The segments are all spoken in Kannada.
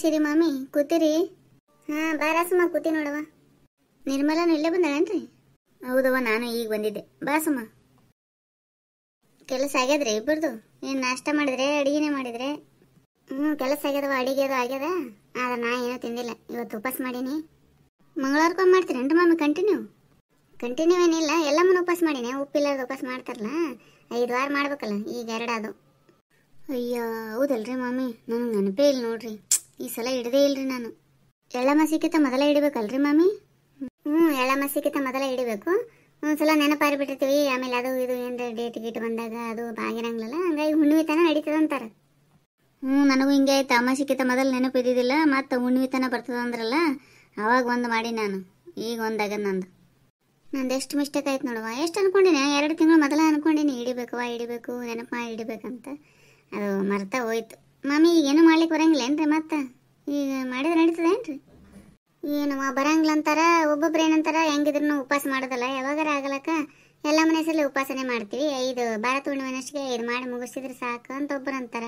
ನಡ್ಸಿರಿ ಮಾಮಿ ಕೂತಿರಿ? ಹಾಂ ಬಾರಸಮ್ಮ ಕೂತಿ ನೋಡವ. ನಿರ್ಮಲಾನು ಇಲ್ಲೇ ಬಂದಾಳೇನ್ರಿ? ಹೌದವ, ನಾನು ಈಗ ಬಂದಿದ್ದೆ. ಬಾಸಮ್ಮ. ಕೆಲಸ ಆಗ್ಯದ್ರಿ ಇಬ್ಬರದು? ಏನು ನಾಷ್ಟ ಮಾಡಿದ್ರೆ ಅಡಿಗೆನೇ ಮಾಡಿದ್ರೆ? ಕೆಲಸ ಆಗ್ಯದವ, ಅಡಿಗೆ ಅದು ಆಗ್ಯದ. ಆದ್ರೆ ನಾ ಏನೂ ತಿಂದಿಲ್ಲ, ಇವತ್ತು ಉಪವಾಸ ಮಾಡೀನಿ. ಮಂಗಳವಾರಕ್ಕೊಮ್ಮೆ ಮಾಡ್ತೀರೇನ್ರಿ ಮಾಮಿ ಕಂಟಿನ್ಯೂ? ಕಂಟಿನ್ಯೂ ಏನಿಲ್ಲ, ಎಲ್ಲ ಮುನ್ನ ಉಪವಾಸ ಮಾಡೀನಿ. ಉಪ್ಪಿಲ್ಲದ ಉಪವಾಸ ಮಾಡ್ತಾರಲ್ಲ, 5 ವಾರ ಮಾಡ್ಬೇಕಲ್ಲ, ಈಗ 2 ಅದು. ಅಯ್ಯ ಹೌದಲ್ರಿ ಮಾಮಿ, ನನಗೆ ನೆನಪೇ ಇಲ್ಲ ನೋಡ್ರಿ. ಈ ಸಲ ಹಿಡ್ದೇ ಇಲ್ರಿ ನಾನು. ಎಳ್ಳಮಾಸಿಗಿಂತ ಮೊದಲ ಹಿಡಿಬೇಕಲ್ರಿ ಮಾಮಿ? ಎಳ್ಳಮಾಸಿಗಿಂತ ಮೊದಲ ಹಿಡಿಬೇಕು. ಒಂದ್ಸಲ ನೆನಪಾರಿ ಬಿಟ್ಟಿರ್ತೀವಿ, ಆಮೇಲೆ ಅದು ಇದು ಏನಾರ ಡೇಟ್ ಗೀಟ್ ಬಂದಾಗ ಅದು ಆಗಿರಂಗಿಲ್ಲ. ಹಂಗಾಗಿ ಹುಣ್ಣಿಮೆ ತನ ನಡೀತದ ಅಂತಾರೆ. ನನಗೂ ಹಿಂಗೆ ಆಯ್ತು. ಅಮಾಸಿಗಿಂತ ಮೊದಲು ನೆನಪು ಇದ್ದಿದ್ದಿಲ್ಲ, ಮತ್ತು ಹುಣ್ಣಿಮೆ ತನ ಬರ್ತದ ಅಂದ್ರಲ್ಲ, ಅವಾಗ ಒಂದು ಮಾಡಿ ನಾನು. ಈಗ ಒಂದಾಗದ ನಂದು ಎಷ್ಟು ಮಿಸ್ಟೇಕ್ ಆಯ್ತು ನೋಡುವ. ಎಷ್ಟು ಅನ್ಕೊಂಡಿನಿ, 2 ತಿಂಗಳು ಮೊದಲ ಅನ್ಕೊಂಡಿನಿ ಹಿಡಿಬೇಕು ನೆನಪು ಮಾಡಿ ಹಿಡಿಬೇಕಂತ. ಅದು ಮರ್ತಾ ಹೋಯ್ತು. ಮಾಮಿ ಈಗೇನು ಮಾಡ್ಲಿಕ್ಕೆ ಬರಂಗಿಲ್ಲ ಏನ್ರಿ? ಮತ್ತೆ ಈಗ ಮಾಡಿದ್ರೆ ನಡೀತದ ಏನ್ರಿ? ಏನವ ಬರಂಗಿಲ್ಲ ಅಂತಾರ, ಒಬ್ಬೊಬ್ರು ಏನಂತಾರ ಹೆಂಗಿದ್ರು ಉಪವಾಸ ಮಾಡೋದಲ್ಲ, ಯಾವಾಗಾರ ಆಗಲಕ್ಕ ಎಲ್ಲ ಮನೆ ಸಲ ಉಪವಾಸನೆ ಮಾಡ್ತೀವಿ, 5 ಭಾರತ ಹುಣ್ಣಿಮೆನಷ್ಟಿಗೆ 5 ಮಾಡಿ ಮುಗಿಸಿದ್ರೆ ಸಾಕು ಅಂತ ಒಬ್ಬರು ಅಂತಾರ.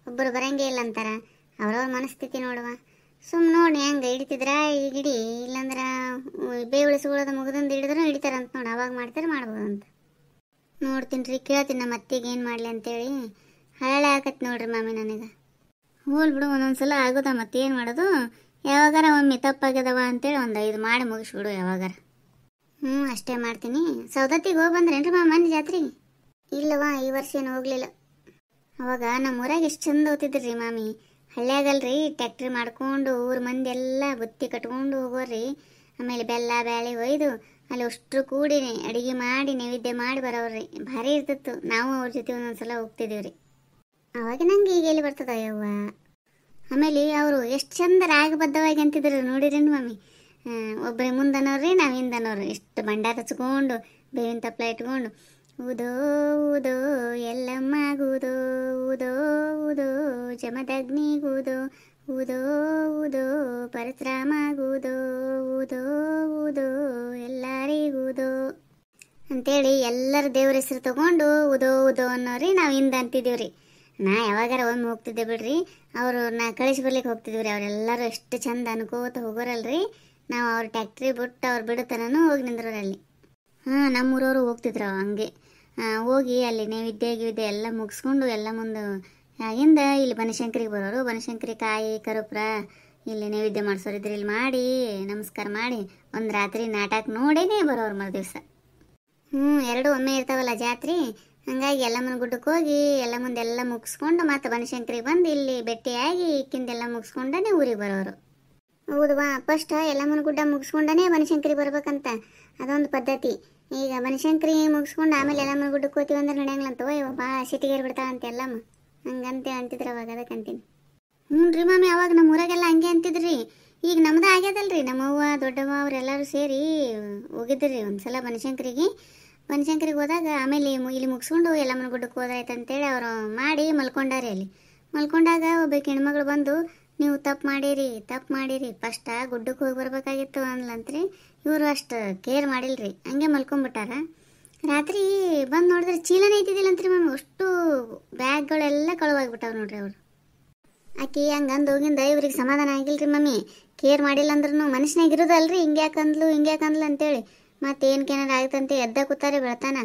ಒಬ್ಬರು ಬರಂಗೇ ಇಲ್ಲ ಅಂತಾರ. ಅವ್ರವ್ರ ಮನಸ್ಥಿತಿ ನೋಡುವ. ಸುಮ್ಮನೆ ನೋಡಿ ಹೆಂಗೆ ಹಿಡಿತಿದ್ರ ಈಗ ಹಿಡಿ, ಇಲ್ಲಾಂದ್ರೆ ಬೇ ಉಳಿಸ್ಕೊಳ್ಳೋದು ಮುಗಿದಂದು ಹಿಡಿದ್ರು ಹಿಡಿತಾರಂತ ನೋಡಿ. ಅವಾಗ ಮಾಡ್ತಾರೆ ಮಾಡ್ಬೋದಂತ ನೋಡ್ತೀನಿ ರೀ. ಕೇಳ್ತೀನಿ ನಮ್ಮ ಅತ್ತಿಗೆ ಏನು ಮಾಡಲಿ ಅಂತೇಳಿ. ಹಳೆ ಆಕತ್ ನೋಡ್ರಿ ಮಾಮಿ ನನಗೆ. ಹೋಲ್ ಬಿಡು, ಒಂದೊಂದ್ಸಲ ಆಗೋದ, ಮತ್ತೇನು ಮಾಡೋದು. ಯಾವಾಗಾರ ಒಮ್ಮೆ ತಪ್ಪಾಗ್ಯದವ ಅಂತೇಳಿ ಒಂದು 5 ಮಾಡಿ ಮುಗಿಸ್ಬಿಡು ಯಾವಾಗಾರ. ಅಷ್ಟೇ ಮಾಡ್ತೀನಿ. ಸೌದತ್ತಿಗೆ ಹೋಗಿ ಬಂದ್ರೇನ್ರಿ ಮಂದಿ ಜಾತ್ರೆಗೆ? ಇಲ್ಲವ, ಈ ವರ್ಷ ಏನು ಹೋಗ್ಲಿಲ್ಲ. ಅವಾಗ ನಮ್ಮ ಊರಾಗ ಎಷ್ಟು ಚಂದ ಓದ್ತಿದ್ರಿ ಮಾಮಿ. ಹಳ್ಳಿಯಾಗಲ್ರಿ, ಟ್ಯಾಕ್ಟ್ರಿ ಮಾಡ್ಕೊಂಡು ಊರ ಮಂದಿ ಎಲ್ಲ ಬುತ್ತಿ ಕಟ್ಕೊಂಡು ಹೋಗೋರಿ. ಆಮೇಲೆ ಬೆಲ್ಲ ಬ್ಯಾಳೆ ಒಯ್ದು ಅಲ್ಲಿ ಅಷ್ಟರು ಕೂಡಿ ಅಡುಗೆ ಮಾಡಿ ನೈವೇದ್ಯ ಮಾಡಿ ಬರೋವ್ರಿ. ಭಾರಿ ಇರ್ತಿತ್ತು. ನಾವು ಅವ್ರ ಜೊತೆ ಒಂದೊಂದ್ಸಲ ಹೋಗ್ತಿದ್ದೀವ್ರಿ. ಅವಾಗ ನಂಗೆ ಈಗ ಎಲ್ಲಿ ಬರ್ತದ ಯವ್ವ. ಆಮೇಲೆ ಅವರು ಎಷ್ಟು ಚಂದ ರಾಗಬದ್ಧವಾಗಿ ಅಂತಿದ್ರು ನೋಡಿರೇನು ಮಾಮಿ? ಒಬ್ಬರೇ ಮುಂದನೋರ್ರಿ, ನಾವು ಹಿಂದನೋರು. ಎಷ್ಟು ಬಂಡಾರ ಹಚ್ಕೊಂಡು ಬೇವಿನ ತಪ್ಪಲ ಇಟ್ಕೊಂಡು ಊದೋ ಊದೋ ಎಲ್ಲಮ್ಮಗೂದೋ, ಊದೋ ಊದೋ ಜಮದಗ್ನಿಗೂದೋ, ಊದೋ ಊದೋ ಪರಶುರಾಮಗೂದೋ, ಊದೋ ಊದೋ ಎಲ್ಲರಿಗೂದೋ ಅಂತೇಳಿ ಎಲ್ಲರ ದೇವ್ರ ಹೆಸರು ತಗೊಂಡು ಊದೋ ಊದೋ ಅನ್ನೋರಿ ನಾವು ಹಿಂದೆ ಅಂತಿದ್ದೀವ್ರಿ. ನಾ ಯಾವಾಗಾರ ಒಮ್ಮೆ ಹೋಗ್ತಿದ್ದೆ ಬಿಡ್ರಿ. ಅವರು ನಾ ಕಳಿಸಿ ಬರ್ಲಿಕ್ಕೆ ಹೋಗ್ತಿದ್ವಿ. ಅವರೆಲ್ಲರೂ ಎಷ್ಟು ಚಂದ ಅನ್ಕೋತ ಹೋಗೋರಲ್ರಿ. ನಾವು ಅವ್ರ ಟ್ಯಾಕ್ಟ್ರಿ ಬಿಟ್ಟು ಅವ್ರು ಬಿಡುತ್ತಾನೂ ಹೋಗಿ ನಿಂದ್ರಲ್ಲಿ. ನಮ್ಮೂರವರು ಹೋಗ್ತಿದ್ರು ಹಂಗೆ. ಹೋಗಿ ಅಲ್ಲಿ ನೈವೇದ್ಯ ಎಲ್ಲ ಮುಗಿಸ್ಕೊಂಡು ಎಲ್ಲ ಮುಂದೆ ಆಗಿಂದ ಇಲ್ಲಿ ಬನಶಂಕರಿಗೆ ಬರೋರು. ಬನಶಂಕರಿ ಕಾಯಿ ಕರುಪ್ರ ಇಲ್ಲಿ ನೈವೇದ್ಯ ಮಾಡಿಸೋರಿದ್ರು. ಇಲ್ಲಿ ಮಾಡಿ ನಮಸ್ಕಾರ ಮಾಡಿ ಒಂದು ರಾತ್ರಿ ನಾಟಕ ನೋಡೇನೆ ಬರೋರು ಮರುದಿವ್ಸ. 2 ಒಮ್ಮೆ ಇರ್ತಾವಲ್ಲ ಜಾತ್ರೆ. ಹಂಗಾಗಿ ಎಲ್ಲಮ್ಮನ ಗುಡ್ಡಕ್ಕೆ ಹೋಗಿ ಎಲ್ಲ ಮುಂದೆಲ್ಲ ಮುಗಿಸ್ಕೊಂಡು ಮತ್ತೆ ಬನಶಂಕರಿಗೆ ಬಂದು ಇಲ್ಲಿ ಭೇಟಿಯಾಗಿ ಇಕ್ಕಿಂದೆಲ್ಲ ಮುಗಿಸ್ಕೊಂಡೇ ಊರಿಗೆ ಬರೋರು. ಹೌದವಾ, ಫಸ್ಟ್ ಎಲ್ಲಮ್ಮನ ಗುಡ್ಡ ಮುಗಿಸ್ಕೊಂಡೇ ಬನಶಂಕರಿ ಬರ್ಬೇಕಂತ ಅದೊಂದು ಪದ್ಧತಿ. ಈಗ ಬನಶಂಕರಿ ಮುಗಿಸ್ಕೊಂಡು ಆಮೇಲೆ ಎಲ್ಲಮ್ಮನ ಗುಡ್ಡಕ್ಕೆ ಹೋಗ್ತೀವಿ ಅಂದ್ರೆ ನಡೆಯಂಗಿಲ್ಲ ಅಂತ. ಭಾಳ ಸಿಟಿಗೇರಿ ಬಿಡ್ತಾಳಂತ ಎಲ್ಲಮ್ಮ, ಹಂಗಂತೆ ಅಂತಿದ್ರು ಅವಾಗ. ಅದಕ್ಕೆ ಅಂತೀನಿ. ರೀ ಮಾಮಿ, ಅವಾಗ ನಮ್ಮ ಊರಾಗೆಲ್ಲ ಹಂಗೆ ಅಂತಿದ್ರಿ. ಈಗ ನಮ್ದು ಆಗ್ಯದಲ್ರಿ. ನಮ್ಮವ್ವ ದೊಡ್ಡವ್ವ ಅವರೆಲ್ಲರೂ ಸೇರಿ ಹೋಗಿದ್ರಿ ಒಂದ್ಸಲ ಬನಶಂಕರಿಗೆ ಹೋದಾಗ. ಆಮೇಲೆ ಇಲ್ಲಿ ಮುಗಿಸ್ಕೊಂಡು ಎಲ್ಲಮ್ಮನ ಗುಡ್ಡಕ್ಕೆ ಹೋದಾಯ್ತು ಅಂತೇಳಿ ಅವರು ಮಾಡಿ ಮಲ್ಕೊಂಡಾರಿ. ಅಲ್ಲಿ ಮಲ್ಕೊಂಡಾಗ ಒಬ್ಬಾಕಿ ಹೆಣ್ಮಗಳು ಬಂದು, ನೀವು ತಪ್ಪು ಮಾಡಿರಿ ಫಸ್ಟ್ ಗುಡ್ಡಕ್ಕೆ ಹೋಗಿ ಬರ್ಬೇಕಾಗಿತ್ತು ಅನ್ಲಂತ್ರಿ. ಇವರು ಅಷ್ಟು ಕೇರ್ ಮಾಡಿಲ್ರಿ, ಹಂಗೆ ಮಲ್ಕೊಂಡ್ಬಿಟ್ಟಾರ. ರಾತ್ರಿ ಬಂದು ನೋಡಿದ್ರೆ ಚೀಲನೇ ಐತಿದ್ದಿಲ್ಲಂತ್ರಿ ಮಾಮಿ. ಅಷ್ಟು ಬ್ಯಾಗ್ಗಳೆಲ್ಲ ಕಳುವಾಗ್ಬಿಟ್ಟಾವ ನೋಡ್ರಿ ಅವರು. ಆಕಿ ಹಂಗಂದು ಹೋಗಿಂದ ಇವ್ರಿಗೆ ಸಮಾಧಾನ ಆಗಿಲ್ರಿ ಮಮ್ಮಿ. ಕೇರ್ ಮಾಡಿಲ್ಲ ಅಂದ್ರೂ ಮನುಷ್ಯನಾಗ ಇರೋದಲ್ರಿ, ಹಿಂಗ್ಯಾಕಂದ್ಲು ಅಂತೇಳಿ ಮತ್ತೇನ್ಕೇನಾರ ಆಯ್ತಂತೆ ಎದ್ದ ಕೂತಾರೆ ಬೆಳತಾನ.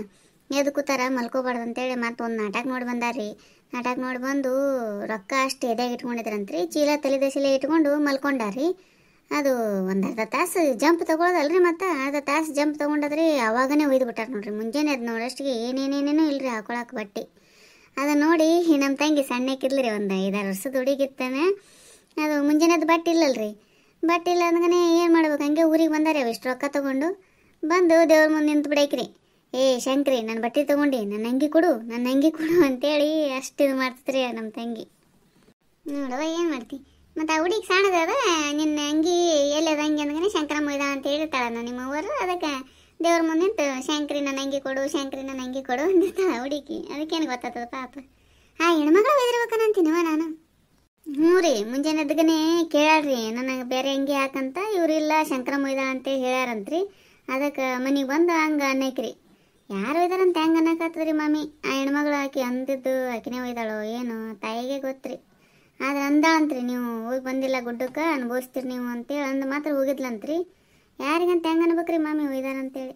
ಎದ್ದು ಕೂತಾರ ಮಲ್ಕೋಬಾರ್ದು ಅಂತೇಳಿ ಮತ್ತೆ ಒಂದು ನಾಟಕ ನೋಡಿ ಬಂದಾರ್ರಿ. ನಾಟಕ ನೋಡಿ ಬಂದು ರೊಕ್ಕ ಅಷ್ಟು ಎದೆಗೆ ಇಟ್ಕೊಂಡಿದ್ರಂತ್ರಿ. ಚೀಲ ತಲೆದೆಸಲೆ ಇಟ್ಕೊಂಡು ಮಲ್ಕೊಂಡಾರಿ. ಅದು ಒಂದು ಅರ್ಧ ತಾಸು ಜಂಪ್ ತೊಗೊಳೋದಲ್ರಿ. ಮತ್ತು ಅರ್ಧ ತಾಸು ಜಂಪ್ ತೊಗೊಂಡದ್ರಿ. ಅವಾಗನೇ ಒಯ್ದು ಬಿಟ್ಟಾರ ನೋಡ್ರಿ. ಮುಂಜಾನೆ ಅದು ನೋಡೋಷ್ಟಿಗೆ ಏನೇನೇನೇನೂ ಇಲ್ರಿ ಹಾಕೊಳಕ್ಕೆ ಬಟ್ಟೆ. ಅದನ್ನು ನೋಡಿ ನಮ್ಮ ತಂಗಿ ಸಣ್ಣಕ್ಕಿರ್ಲಿ ರೀ, ಒಂದು 5-6 ವರ್ಷದ ಹುಡುಗಿತ್ತಾನೆ. ಅದು ಮುಂಜಾನೆ ಅದು ಬಟ್ಟೆ ಇಲ್ಲಲ್ರಿ. ಬಟ್ಟೆ ಇಲ್ಲ ಅಂದ್ಗನೆ ಏನು ಮಾಡ್ಬೇಕು, ಹಂಗೆ ಊರಿಗೆ ಬಂದಾರೆ. ಅವಿಷ್ಟು ರೊಕ್ಕ ತೊಗೊಂಡು ಬಂದು ದೇವ್ರ ಮುಂದೆ ನಿಂತು ಬಿಡೈಕ್ರಿ. ಶಂಕ್ರಿ, ನನ್ನ ಬಟ್ಟೆ ತೊಗೊಂಡು ನನ್ನ ಅಂಗಿ ಕೊಡು ಅಂತೇಳಿ ಅಷ್ಟು ಇದು ಮಾಡ್ತಿದ್ರಿ ನಮ್ಮ ತಂಗಿ. ನೋಡವ ಏನು ಮಾಡ್ತಿ. ಮತ್ತು ಆ ಹುಡುಗಿ ಸಾಣದ ನಿನ್ನ ಅಂಗಿ ಎಲ್ಲದ ಅಂಗಿ ಅಂದ್ಗನೆ ಶಂಕರಮ್ಮ ಇದ ಅಂತ ಹೇಳಿರ್ತಾಳ ನಿಮ್ಮವರು. ಅದಕ್ಕೆ ದೇವ್ರ ಮುಂದೆ ನಿಂತು ಶಂಕ್ರಿ ನನ್ನ ಅಂಗಿ ಕೊಡು ಅಂದಿರ್ತಾಳ ಹುಡುಗಿ. ಅದಕ್ಕೇನು ಗೊತ್ತಾಗ್ತದ ಪಾಪ. ಹೆಣ್ಮಗಳು ಒಯ್ದಿರ್ಬೇಕಂತೀನವ ನಾನು. ರೀ, ಮುಂಜಾನೆ ಎದ್ದಗನೆ ಕೇಳ್ರಿ ನನಗೆ ಬೇರೆ ಅಂಗಿ ಹಾಕಂತ. ಇವರಿಲ್ಲ ಶಂಕರಮ್ಮ ಇದ ಅಂತ ಹೇಳ್ಯಾರಂತ್ರಿ. ಅದಕ್ಕೆ ಮನೆಗೆ ಬಂದು ಹಂಗೆ ಅನ್ನಕ್ರಿ. ಯಾರು ಒಯ್ದಾರಂತ ಹೆಂಗೆ ಅನ್ನಕತ್ತದ್ರಿ ಮಾಮಿ. ಆ ಹೆಣ್ಮಗಳು ಆಕಿ ಅಂದಿದ್ದು ಆಕಿನೇ ಒಯ್ದಾಳೋ ಏನೋ ತಾಯಿಗೆ ಗೊತ್ತ್ರಿ. ಆದ್ರೆ ಅಂದಾಳಂತ್ರಿ ನೀವು ಹೋಗಿ ಬಂದಿಲ್ಲ ಗುಡ್ಡಕ್ಕೆ ಅನುಭವಿಸ್ತೀರಿ ನೀವು ಅಂತೇಳಿ ಅಂದು ಮಾತ್ರ ಹೋಗಿದ್ಲಂತ್ರಿ. ಯಾರಿಗಂತ ಹೆಂಗೆ ಅನ್ಬೇಕ್ರಿ ಮಾಮಿ ಒಯ್ದಾರ ಅಂತೇಳಿ.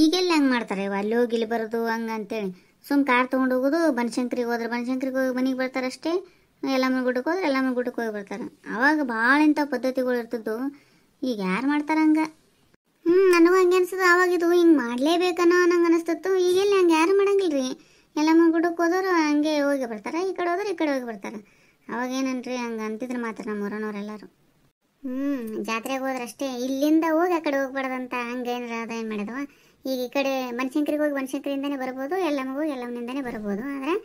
ಈಗೆಲ್ಲ ಹೆಂಗೆ ಮಾಡ್ತಾರೆ ಅಲ್ಲಿ ಹೋಗಿ ಇಲ್ಲಿ ಬರೋದು ಹಂಗೆ ಅಂತೇಳಿ ಸುಮ್ಮ ಕಾರ್ ತೊಗೊಂಡು ಹೋಗೋದು. ಬನಶಂಕರಿಗೆ ಹೋದ್ರೆ ಬನಶಂಕರಿಗೆ ಹೋಗಿ ಮನೆಗೆ ಬರ್ತಾರಷ್ಟೇ. ಎಲ್ಲಮ್ಮ ಗುಡ್ಡಕ್ಕೆ ಹೋದ್ರೆ ಎಲ್ಲಮ್ಮ ಗುಡ್ಡಕ್ಕೆ ಹೋಗಿ ಬರ್ತಾರೆ. ಅವಾಗ ಭಾಳ ಇಂಥ ಪದ್ಧತಿಗಳು ಇರ್ತಿದ್ದು. ಈಗ ಯಾರು ಮಾಡ್ತಾರೆ ಹಂಗೆ? ನನಗೂ ಹಂಗೆ ಅನ್ಸದ. ಅವಾಗಿದು ಹಿಂಗೆ ಮಾಡಲೇಬೇಕನ್ನೋ ನಂಗೆ ಅನಿಸ್ತಿತ್ತು. ಈಗೆಲ್ಲ ಹಂಗೆ ಯಾರು ಮಾಡಂಗಿಲ್ಲ ರೀ. ಎಲ್ಲಮ್ಮ ಗುಡ್ಡಕ್ಕೆ ಹೋದವರು ಹಂಗೆ ಹೋಗಿ ಬರ್ತಾರೆ, ಈ ಕಡೆ ಹೋದ್ರೆ ಈ ಕಡೆ ಹೋಗಿ ಬರ್ತಾರೆ. ಅವಾಗೇನನ್ರಿ ಹಂಗೆ ಅಂತಿದ್ರು ಮಾತ್ರ ನಮ್ಮ ಊರನವರೆಲ್ಲರೂ. ಜಾತ್ರೆಗೆ ಹೋದ್ರೆ ಅಷ್ಟೇ, ಇಲ್ಲಿಂದ ಹೋಗಿ ಆ ಕಡೆ ಹೋಗ್ಬಾರ್ದಂತ ಹಂಗೆ ಏನಾರ ಅದೇನು ಮಾಡಿದವ. ಈಗ ಈ ಕಡೆ ಬನಶಂಕರಿಗೆ ಹೋಗಿ ಬನಶಂಕರಿಂದನೇ ಬರ್ಬೋದು, ಎಲ್ಲಮ್ಮಗೂ ಹೋಗಿ ಎಲ್ಲಮ್ಮನಿಂದನೇ ಬರ್ಬೋದು. ಆದರೆ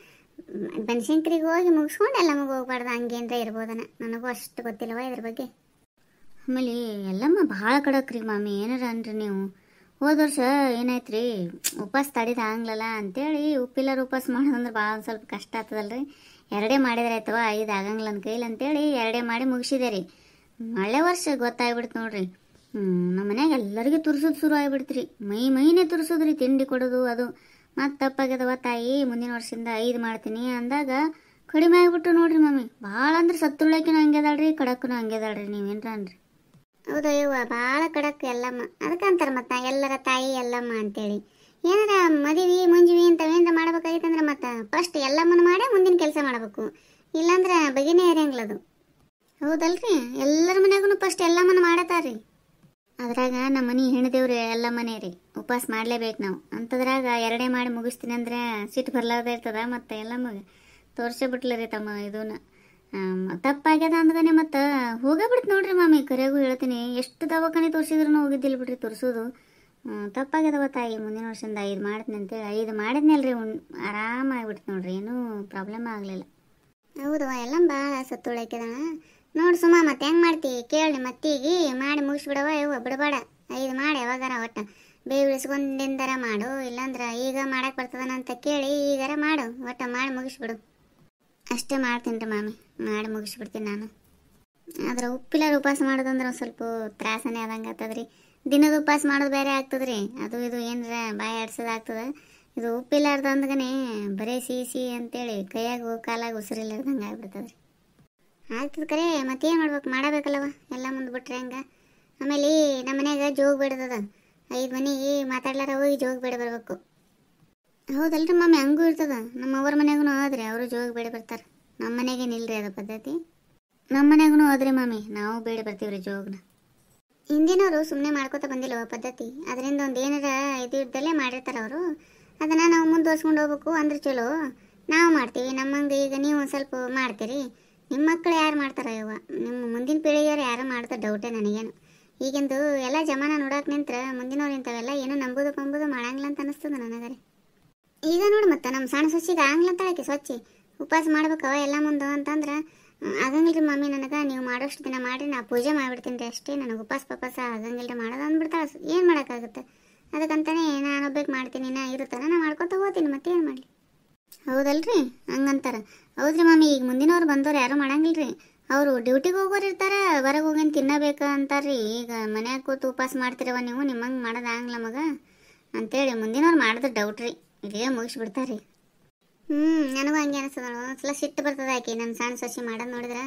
ಬನಶಂಕರಿಗೆ ಹೋಗಿ ಮುಗಿಸ್ಕೊಂಡು ಎಲ್ಲಮ್ಮಗೆ ಹೋಗ್ಬಾರ್ದು ಹಂಗೇನರ ಇರ್ಬೋದನ. ನನಗೂ ಅಷ್ಟು ಗೊತ್ತಿಲ್ಲವ ಇದ್ರ ಬಗ್ಗೆ. ಆಮೇಲೆ ಎಲ್ಲಮ್ಮ ಭಾಳ ಕಡಕ್ರಿ ಮಾಮಿ. ಏನಾರ ಅನ್ರಿ ನೀವು. ಹೋದ ವರ್ಷ ಏನಾಯ್ತು ರೀ, ಉಪವಾಸ ತಡಿದ ಆಗ್ಲಲ್ಲ ಅಂತೇಳಿ ಉಪ್ಪಿಲ್ಲರ ಉಪವಾಸ ಮಾಡೋದಂದ್ರೆ ಭಾಳ ಒಂದು ಸ್ವಲ್ಪ ಕಷ್ಟ ಆಗ್ತದಲ್ರಿ. 2 ಮಾಡಿದ್ರೆ ಆಯ್ತವ, 5 ಆಗಂಗಿಲ್ಲ ನನ್ನ ಕೈಲಿ ಅಂತೇಳಿ 2 ಮಾಡಿ ಮುಗಿಸಿದೆ ರೀ. ಮಳೆ ವರ್ಷ ಗೊತ್ತಾಗ್ಬಿಡ್ತು ನೋಡ್ರಿ. ನಮ್ಮ ಮನ್ಯಾಗ ಎಲ್ಲರಿಗೂ ತುರ್ಸೋದು ಶುರು ಆಗಿಬಿಡ್ತು ರೀ. ಮೈನೇ ತುರ್ಸೋದ್ರಿ, ತಿಂಡಿ ಕೊಡೋದು ಅದು. ಮತ್ತು ತಪ್ಪಾಗ್ಯದವ ತಾಯಿ, ಮುಂದಿನ ವರ್ಷದಿಂದ 5 ಮಾಡ್ತೀನಿ ಅಂದಾಗ ಕಡಿಮೆ ಆಗಿಬಿಟ್ಟು ನೋಡ್ರಿ ಮಮ್ಮಿ. ಭಾಳ ಅಂದ್ರೆ ಸತ್ತುಳ್ಳಕಿನೂ ಹಂಗೆ ಅದಾಳ್ರಿ, ಕಡಕ್ಕೂ ಹಂಗೆ ಅದಾಳ್ರಿ. ನೀವೇನ್ರ ಅನ್ರಿ? ಹೌದಾ ಯವ್ವ, ಭಾಳ ಕಡಕ್ ಎಲ್ಲಮ್ಮ. ಅದಕ್ಕೆ ಅಂತಾರೆ ಮತ್ತು ಎಲ್ಲರ ತಾಯಿ ಎಲ್ಲಮ್ಮ ಅಂತೇಳಿ. ಏನಾರ ಮದುವೆ ಮುಂಜಿವಿ ಇಂಥವೇನಾರ ಮಾಡ್ಬೇಕಾಗಿತ್ತಂದ್ರೆ ಮತ್ತು ಫಸ್ಟ್ ಎಲ್ಲಮ್ಮನ ಮಾಡೇ ಮುಂದಿನ ಕೆಲಸ ಮಾಡಬೇಕು. ಇಲ್ಲಾಂದ್ರೆ ಬಗೆನೇ ಇರಂಗಿಲ್ಲದು. ಹೌದಲ್ರಿ? ಎಲ್ಲರ ಮನ್ಯಾಗೂ ಫಸ್ಟ್ ಎಲ್ಲಮ್ಮನ ಮಾಡತಾರ್ರಿ. ಅದ್ರಾಗ ನಮ್ಮ ಮನೆ ಹೆಣ್ದೇವ್ರಿ ಎಲ್ಲಮ್ಮನೇ ರೀ. ಉಪವಾಸ ಮಾಡಲೇಬೇಕು ನಾವು. ಅಂಥದ್ರಾಗ 2 ಮಾಡಿ ಮುಗಿಸ್ತೀನಿ ಅಂದರೆ ಸಿಟ್ಟು ಬರ್ಲಾರ್ದ ಇರ್ತದ. ಮತ್ತು ಎಲ್ಲಮ್ಮಗೆ ತೋರಿಸೇ ಬಿಟ್ಲರಿ ತಮ್ಮ ಇದನ್ನ. ತಪ್ಪಾಗ್ಯದ ಅಂದ್ಗನೆ ಮತ್ತು ಹೋಗಬಿಡ್ತು ನೋಡ್ರಿ ಮಾಮಿ. ಕರೆಯಾಗೂ ಹೇಳ್ತೀನಿ, ಎಷ್ಟು ದವಾಖಾನೆ ತೋರಿಸಿದ್ರು ಹೋಗಿದ್ದಿಲ್ಲ ಬಿಡ್ರಿ ತೋರಿಸೋದು. ತಪ್ಪಾಗ್ಯದವ ತಾಯಿ, ಮುಂದಿನ ವರ್ಷದಿಂದ 5 ಮಾಡ್ತೀನಿ ಅಂತೇಳಿ 5 ಮಾಡಿದ್ನಲ್ರಿ. ಆರಾಮಾಗಿಬಿಡ್ತು ನೋಡ್ರಿ, ಏನೂ ಪ್ರಾಬ್ಲಮ್ ಆಗಲಿಲ್ಲ. ಹೌದವ, ಎಲ್ಲ ಭಾಳ ಸತ್ತುಳಾಕಿದ ನೋಡಿ. ಸುಮ್ಮ ಮತ್ತೆ ಹೆಂಗೆ ಮಾಡ್ತೀವಿ ಕೇಳಿ, ಮತ್ತೀಗಿ ಮಾಡಿ ಮುಗಿಸ್ಬಿಡವ ಯವ್ವ, ಬಿಡಬೇಡ. 5 ಮಾಡಿ ಯಾವಾಗಾರ ಒಟ್ಟು ಬೇವು ಇಳಿಸ್ಕೊಂಡಿಂದರ ಮಾಡು. ಇಲ್ಲಾಂದ್ರೆ ಈಗ ಮಾಡಕ್ಕೆ ಬರ್ತದನಂತ ಕೇಳಿ ಈಗಾರ ಮಾಡು. ಒಟ್ಟು ಮಾಡಿ ಮುಗಿಸ್ಬಿಡು. ಅಷ್ಟೇ ಮಾಡ್ತೀನಿ ರೀ ಮಾಮಿ, ಮಾಡಿ ಮುಗಿಸ್ಬಿಡ್ತೀನಿ ನಾನು. ಆದ್ರೆ ಉಪ್ಪಿಲ್ಲರ ಉಪವಾಸ ಮಾಡೋದಂದ್ರೆ ಒಂದು ಸ್ವಲ್ಪ ತ್ರಾಸನೇ ಆದಂಗೆ ಆಗ್ತದ್ರಿ. ದಿನದ ಉಪವಾಸ ಮಾಡೋದು ಬೇರೆ ಆಗ್ತದ್ರಿ. ಅದು ಇದು ಏನರ ಬಾಯಿ ಆಡ್ಸೋದು ಆಗ್ತದೆ. ಇದು ಉಪ್ಪಿಲ್ಲಾರ್ದು ಅಂದ್ಗನೆ ಬರೀ ಸಿಹಿ ಅಂತೇಳಿ ಕೈಯಾಗ ಕಾಲಾಗ ಉಸಿರಿಲ್ಲಾರ್ದಂಗೆ ಆಗ್ಬಿಡ್ತದ್ರಿ. ಆಗ್ತದೆ ಕರೆ, ಮತ್ತೇನು ಮಾಡ್ಬೇಕು, ಮಾಡಬೇಕಲ್ಲವ. ಎಲ್ಲ ಮುಂದೆ ಬಿಟ್ರೆ ಹೆಂಗೆ? ಆಮೇಲೆ ನಮ್ಮ ಮನ್ಯಾಗ ಜೋಗ ಬೇಡದ. 5 ಮನೆಗೆ ಮಾತಾಡ್ಲಾರ ಹೋಗಿ ಜೋಗ ಬೇಡ ಬರಬೇಕು. ಹೌದಲ್ರಿ ಮಮ್ಮಿ? ಹಂಗೂ ಇರ್ತದ. ನಮ್ಮ ಅವ್ರ ಮನ್ಯಾಗೂ ಆದ್ರಿ, ಅವರು ಜೋಗ ಬೇಡ ಬರ್ತಾರೆ. ನಮ್ಮ ಮನೆಗೇನಿಲ್ರಿ ಅದು ಪದ್ಧತಿ. ನಮ್ಮ ಮನ್ಯಾಗೂ ಆದ್ರಿ ಮಾಮಿ, ನಾವು ಬೇಡ ಬರ್ತೀವ್ರಿ ಜೋಗನ. ಹಿಂದಿನವರು ಸುಮ್ಮನೆ ಮಾಡ್ಕೋತ ಬಂದಿಲ್ಲವ ಪದ್ಧತಿ. ಅದರಿಂದ ಒಂದು ಏನಾರ ಇದು ಇದ್ದಲ್ಲೇ ಮಾಡಿರ್ತಾರೆ ಅವರು. ಅದನ್ನು ನಾವು ಮುಂದುವರ್ಸ್ಕೊಂಡು ಹೋಗ್ಬೇಕು ಅಂದ್ರೆ ಚಲೋ. ನಾವು ಮಾಡ್ತೀವಿ ನಮ್ಮಂಗೆ. ಈಗ ನೀವು ಒಂದು ಸ್ವಲ್ಪ ಮಾಡ್ತೀರಿ, ನಿಮ್ಮ ಮಕ್ಕಳು ಯಾರು ಮಾಡ್ತಾರ ಯವ್ವ? ನಿಮ್ಮ ಮುಂದಿನ ಪೀಳಿಗೆಯವ್ರು ಯಾರು ಮಾಡ್ತಾರೆ ಡೌಟೇ ನನಗೇನು. ಈಗಿಂದು ಎಲ್ಲ ಜಮಾನ ನೋಡಕ್ಕೆ ನಿಂತ್ರೆ ಮುಂದಿನವ್ರು ಇಂಥವೆಲ್ಲ ಏನೋ ನಂಬೋದು ಮಾಡಂಗಿಲ್ಲ ಅಂತ ಅನಿಸ್ತದೆ ನನಗರೆ. ಈಗ ನೋಡಿ ಮತ್ತೆ ನಮ್ಮ ಸಣ್ಣ ಸೊಸಿಗೆ ಆಗಂಗಿಲ್ಲ ಅಂತ ಹೇಳಕ್ಕೆ ಸ್ವಚ್ಛ ಉಪವಾಸ ಮಾಡ್ಬೇಕವ ಎಲ್ಲ ಮುಂದೆ ಅಂತಂದ್ರೆ ಆಗಂಗಿಲ್ಲ ರೀ ಮಮ್ಮಿ. ನನಗೆ ನೀವು ಮಾಡೋಷ್ಟು ದಿನ ಮಾಡಿರಿ, ನಾ ಪೂಜೆ ಮಾಡಿಬಿಡ್ತೀನಿ ರೀ ಅಷ್ಟೇ. ನನಗೆ ಉಪವಾಸ ಆಗಂಗಿಲ್ಲ ರೀ ಮಾಡೋದು ಅಂದ್ಬಿಡ್ತಾಳೆ. ಏನು ಮಾಡೋಕ್ಕಾಗುತ್ತೆ? ಅದಕ್ಕಂತಾನೆ ನಾನು ಒಬ್ಬಕ್ಕೆ ಮಾಡ್ತೀನಿ, ನಾ ಇರುತ್ತಾನೆ ನಾ ಮಾಡ್ಕೊತ ಹೋಗ್ತೀನಿ, ಮತ್ತೇನು ಮಾಡಲಿ? ಹೌದಲ್ರಿ? ಹಂಗಂತಾರೆ. ಹೌದ್ರಿ ಮಮ್ಮಿ, ಈಗ ಮುಂದಿನವ್ರು ಬಂದವ್ರು ಯಾರೂ ಮಾಡಂಗಿಲ್ಲ ರೀ. ಅವರು ಡ್ಯೂಟಿಗೆ ಹೋಗೋರು ಇರ್ತಾರೆ, ಹೊರಗೆ ಹೋಗೇನು ತಿನ್ನಬೇಕು ಅಂತಾರ್ರಿ. ಈಗ ಮನ್ಯಾಗ ಕೂತು ಉಪವಾಸ ಮಾಡ್ತಿರವ ನೀವು, ನಿಮ್ಮಂಗೆ ಮಾಡೋದು ಆಗಂಗಿಲ್ಲ ಮಗ ಅಂತೇಳಿ ಮುಂದಿನವ್ರು ಮಾಡಿದ್ರೆ ಡೌಟ್ ರೀ. ಇದೇ ಮುಗಿಸ್ಬಿಡ್ತಾರೆ. ನನಗೂ ಹಂಗೆ ಅನಿಸ್ತದ. ಒಂದ್ಸಲ ಸಿಟ್ಟು ಬರ್ತದೆ ಆಕೆ ನನ್ನ ಸಣ್ಣ ಸೊಸಿ ಮಾಡೋದು ನೋಡಿದ್ರೆ.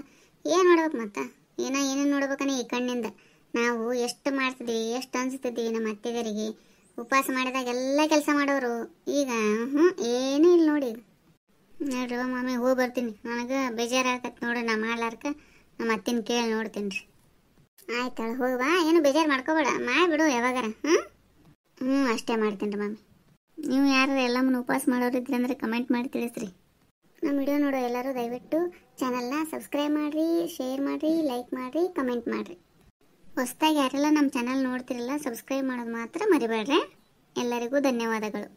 ಏನು ಮಾಡ್ಬೇಕು ಮತ್ತೆ? ಏನೇನು ನೋಡ್ಬೇಕನೇ ಈ ಕಣ್ಣಿಂದ. ನಾವು ಎಷ್ಟು ಮಾಡ್ತಿದ್ವಿ, ಎಷ್ಟು ಅನ್ಸ್ತಿದ್ವಿ ನಮ್ಮ ಅತ್ತೆಗರಿಗೆ. ಉಪವಾಸ ಮಾಡಿದಾಗ ಎಲ್ಲ ಕೆಲಸ ಮಾಡೋರು. ಈಗ ಏನೂ ಇಲ್ಲ ನೋಡಿ. ನೋಡ್ರಿ ಮಮ್ಮಿ, ಹೋಗಿ ಬರ್ತೀನಿ. ನನಗೆ ಬೇಜಾರಾಗತ್ತೆ ನೋಡ್ರಿ ನಾ ಮಾಡ್ಲಾರ್ಕ. ನಮ್ಮ ಅತ್ತಿನ ಕೇಳಿ ನೋಡ್ತೀನಿ ರೀ. ಆಯ್ತಾಳ, ಹೋಗಿ ಬಾ. ಏನು ಬೇಜಾರು ಮಾಡ್ಕೋಬೇಡ, ಮಾಡಿಬಿಡು ಯಾವಾಗಾರ. ಅಷ್ಟೇ ಮಾಡ್ತೀನಿ ರೀ ಮಮ್ಮಿ. ನೀವು ಯಾರು ಎಲ್ಲಮ್ಮನ ಉಪವಾಸ ಮಾಡೋರಿದ್ರಿ ಅಂದರೆ ಕಮೆಂಟ್ ಮಾಡಿ ತಿಳಿಸ್ರಿ. ನಮ್ಮ ವಿಡಿಯೋ ನೋಡೋ ಎಲ್ಲರೂ ದಯವಿಟ್ಟು ಚಾನಲ್ನ ಸಬ್ಸ್ಕ್ರೈಬ್ ಮಾಡಿರಿ, ಶೇರ್ ಮಾಡಿರಿ, ಲೈಕ್ ಮಾಡಿರಿ, ಕಮೆಂಟ್ ಮಾಡಿರಿ. ಹೊಸದಾಗಿ ಯಾರೆಲ್ಲ ನಮ್ಮ ಚಾನಲ್ ನೋಡ್ತಿರಲ್ಲ ಸಬ್ಸ್ಕ್ರೈಬ್ ಮಾಡೋದು ಮಾತ್ರ ಮರಿಬೇಡ್ರಿ. ಎಲ್ಲರಿಗೂ ಧನ್ಯವಾದಗಳು.